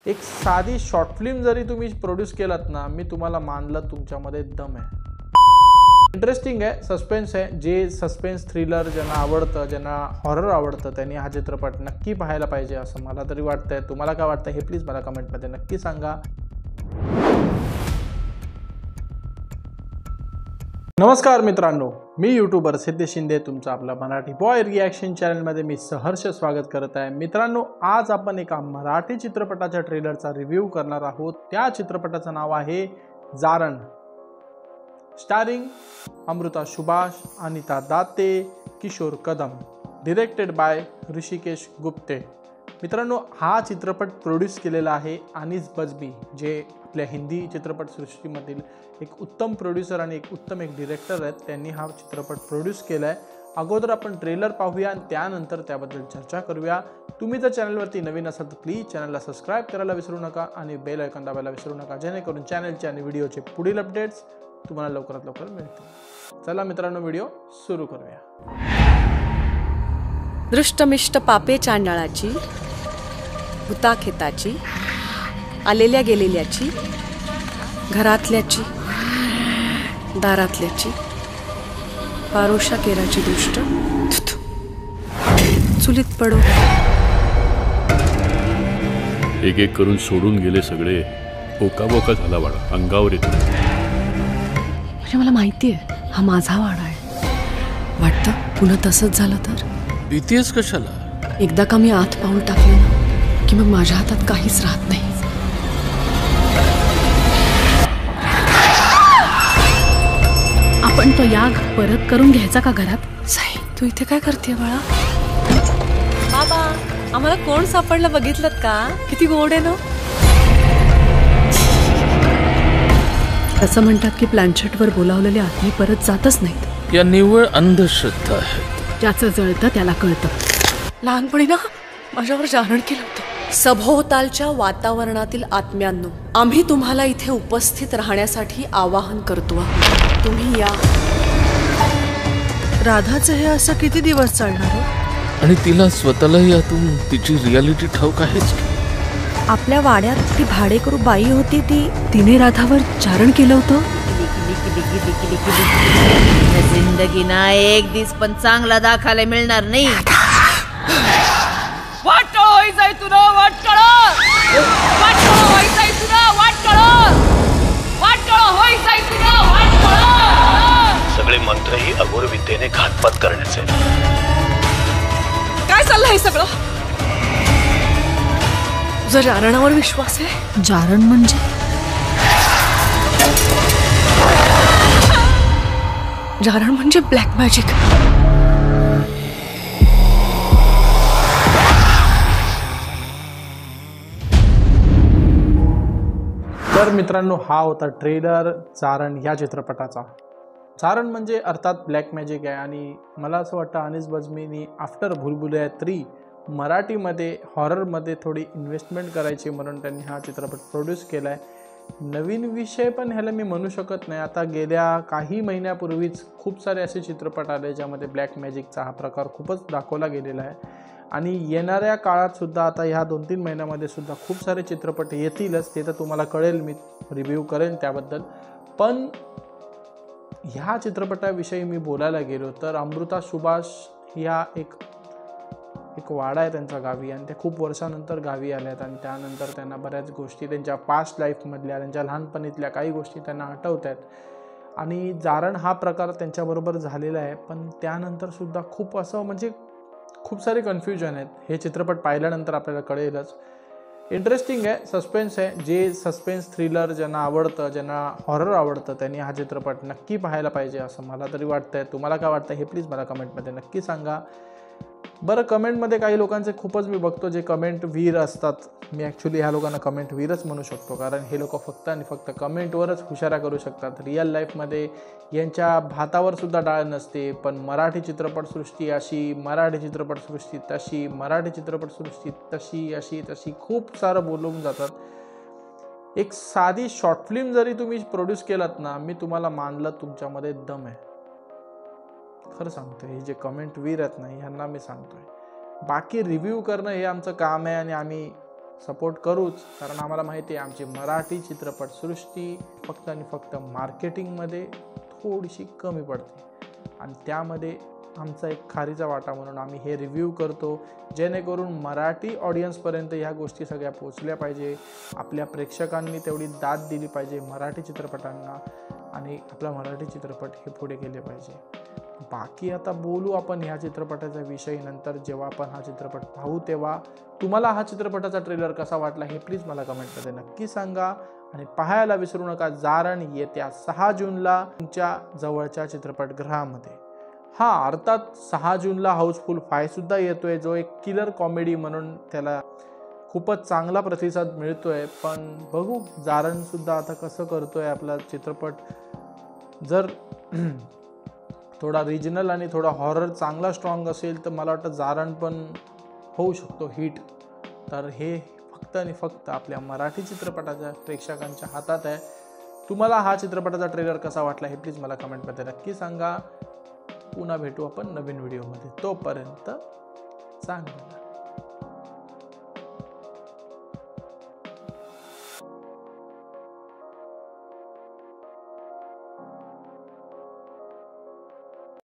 एक साधी short film जरी तुम्ही प्रोड्यूस केलात ना, मी तुम्हाला मानलं तुमच्यामध्ये दम आहे. इंटरेस्टिंग आहे, सस्पेन्स आहे. जे सस्पेन्स थ्रिलर ज्यांना आवडतं, ज्यांना हॉरर आवडतं, त्यांनी हा चित्रपट नक्की पाहायला पाहिजे असं मला तरी वाटतंय. तुम्हाला काय वाटतं हे प्लीज मला कमेंटमध्ये नक्की सांगा. नमस्कार मित्रांनो, मी यूट्यूबर सिद्धेश शिंदे तुमचं आपला मराठी बॉय रिॲक्शन चॅनलमध्ये मी सहर्ष स्वागत करत आहे. मित्रांनो, आज आपण एका मराठी चित्रपटाच्या ट्रेलरचा रिव्ह्यू करणार आहोत. त्या चित्रपटाचं नाव आहे Jaaran. Starring Amruta Subhash, Anita Date, Kishor Kadam. Directed by Hrishikesh Gupte. मित्रांनो, हा चित्रपट प्रोड्यूस केलेला आहे अनीस बज्मी, जे आपल्या हिंदी चित्रपटसृष्टीमधील एक उत्तम प्रोड्युसर आणि एक उत्तम डिरेक्टर आहेत. त्यांनी हा चित्रपट प्रोड्यूस केला आहे. अगोदर आपण ट्रेलर पाहूया आणि त्यानंतर त्याबद्दल चर्चा करूया. तुम्ही जर चॅनलवरती नवीन असाल तर प्लीज चॅनलला सबस्क्राईब करायला विसरू नका आणि बेल आयकॉन दाबायला विसरू नका, जेणेकरून चॅनलचे आणि व्हिडिओचे पुढील अपडेट्स तुम्हाला लवकरात लवकर मिळतील. चला मित्रांनो, व्हिडिओ सुरू करूया. दृष्टमिष्ट पापे चांडाळाची, हुताखेताची, आलेल्या गेलेल्याची, घरातल्याची, दारातल्याची, पारोशा केराची दुष्ट चुलीत पडो. एक एक करून सोडून गेले सगळे. बोका झाला वाडा, अंगावर येतो. म्हणजे मला माहिती आहे हा माझा वाडा आहे. वाटतं पुन्हा तसंच झालं तर. भीतीस कशाला? एकदा का मी आत पाऊल टाकले ना की मग माझ्या हातात काहीच राहत नाही. आपण तो याग परत करून घ्यायचा का घरात? साई, तू इथे काय करते बाळा? बाबा, आम्हाला कोण सापडलं बघितलं का? किती गोड आहे ना. असं म्हणतात की प्लॅनचेटवर बोलावलेले आत्मे परत जातच नाहीत. या निव्वळ अंधश्रद्धा आहे. ज्याचं जळतं त्याला कळतं. लहानपणी ना माझ्यावर जारण केलं होतं. सभोवतालच्या वातावरणातील आत्म्यांनो, आम्ही तुम्हाला इथे उपस्थित राहण्यासाठी आवाहन करतो. तुम्ही या. राधाचं हे असं किती दिवस चालणार? आणि तिला स्वतःलाही यातून तिची रियालिटी ठाऊक आहेच. आपल्या वाड्यात ती भाडेकरू बाई होती, तिने राधावर चारण केलं होतं. जिंदगीना एक दिस पण चांगला दाखायला मिळणार नाही. सगळे मंत्रही अघोर विद्येने घातपात करण्याचे. काय चाललंय हे सगळं? तुझा जारणावर विश्वास आहे? जारण म्हणजे जारण म्हणजे ब्लॅक मॅजिक. तर मित्रांनो, हा होता ट्रेलर जारण या चित्रपटाचा. जारण म्हणजे अर्थात ब्लॅक मॅजिक आहे आणि मला असं वाटतं अनीस बज्मीनी आफ्टर भूलभुलैया 3 मराठीमध्ये हॉररमध्ये थोडी इन्व्हेस्टमेंट करायची म्हणून त्यांनी हा चित्रपट प्रोड्यूस केला आहे. नवीन विषय पण ह्याला मी म्हणू शकत नाही. आता गेल्या काही महिन्यापूर्वीच खूप सारे असे चित्रपट आले ज्यामध्ये ब्लॅक मॅजिकचा हा प्रकार खूपच दाखवला गेलेला आहे आणि येणाऱ्या काळातसुद्धा आता ह्या 2-3 महिन्यामध्ये सुद्धा खूप सारे चित्रपट येतीलच. ते तर तुम्हाला कळेल, मी रिव्ह्यू करेन त्याबद्दल. पण ह्या चित्रपटाविषयी मी बोलायला गेलो तर अमृता सुभाष ह्या एक वाडा आहे त्यांच्या गावी आणि त्या खूप वर्षानंतर गावी आल्या आहेत आणि त्यानंतर त्यांना बऱ्याच गोष्टी त्यांच्या पास्ट लाईफमधल्या, त्यांच्या लहानपणीतल्या काही गोष्टी त्यांना आठवत आहेत आणि जारण हा प्रकार त्यांच्याबरोबर झालेला आहे. पण त्यानंतरसुद्धा खूप असं म्हणजे खूप सारे कन्फ्युजन आहेत. हे चित्रपट पाहिल्यानंतर आपल्याला कळेलच. इंटरेस्टिंग आहे, सस्पेन्स आहे. जे सस्पेन्स थ्रिलर ज्यांना आवडतं, ज्यांना हॉरर आवडतं, त्यांनी हा चित्रपट नक्की पाहायला पाहिजे असं मला तरी वाटतंय. तुम्हाला काय वाटतं हे प्लीज मला कमेंटमध्ये नक्की सांगा. बरं, कमेंटमध्ये काही लोकांचे खूपच मी बघतो जे कमेंट वीर असतात. मी ॲक्च्युली ह्या लोकांना कमेंट वीरच म्हणू शकतो, कारण हे लोक फक्त आणि फक्त कमेंटवरच हुशारा करू शकतात. रिअल लाईफमध्ये यांच्या भातावर सुद्धा डाळ नसते. पण मराठी चित्रपटसृष्टी अशी, मराठी चित्रपटसृष्टी तशी, मराठी चित्रपटसृष्टी तशी, अशी तशी खूप सारं बोलून जातात. एक साधी शॉर्ट फिल्म जरी तुम्ही प्रोड्यूस केलात ना, मी तुम्हाला मानलं तुमच्यामध्ये दम आहे. खरं सांगतोय, हे जे कमेंट वीर आहेत ना, ह्यांना मी सांगतोय. बाकी रिव्ह्यू करणं हे आमचं काम आहे आणि आम्ही सपोर्ट करूच, कारण आम्हाला माहिती आहे आमची मराठी चित्रपटसृष्टी फक्त आणि फक्त मार्केटिंगमध्ये थोडीशी कमी पडते आणि त्यामध्ये आमचा एक खारीचा वाटा म्हणून आम्ही हे रिव्ह्यू करतो, जेणेकरून मराठी ऑडियन्सपर्यंत ह्या गोष्टी सगळ्या पोचल्या पाहिजे, आपल्या प्रेक्षकांनी तेवढी दाद दिली पाहिजे मराठी चित्रपटांना आणि आपला मराठी चित्रपट हे पुढे गेले पाहिजे. बाकी आता बोलू आपण ह्या चित्रपटाच्या विषयी नंतर, जेव्हा आपण हा चित्रपट पाहू तेव्हा. तुम्हाला हा चित्रपटाचा ट्रेलर कसा वाटला हे प्लीज मला कमेंटमध्ये नक्की सांगा आणि पाहायला विसरू नका जारण येत्या 6 जूनला तुमच्या जवळच्या चित्रपटगृहामध्ये. हां, अर्थात 6 जूनला हाऊसफुल 5 सुद्धा येतोय, जो एक किलर कॉमेडी म्हणून त्याला खूपच चांगला प्रतिसाद मिळतोय. पण बघू जारण सुद्धा आता कसं करतोय आपला चित्रपट. जर थोडा रिजनल आणि थोडा हॉरर चांगला स्ट्रॉंग असेल तर मला वाटतं जारण पण होऊ शकतो हिट. तर हे फक्त आणि फक्त आपल्या मराठी चित्रपटाच्या प्रेक्षकांच्या हातात आहे. तुम्हाला हा चित्रपटाचा ट्रेलर कसा वाटला हे प्लीज मला कमेंटमध्ये नक्की सांगा. पुन्हा भेटू आपण नवीन व्हिडिओमध्ये. तोपर्यंत चांगलं.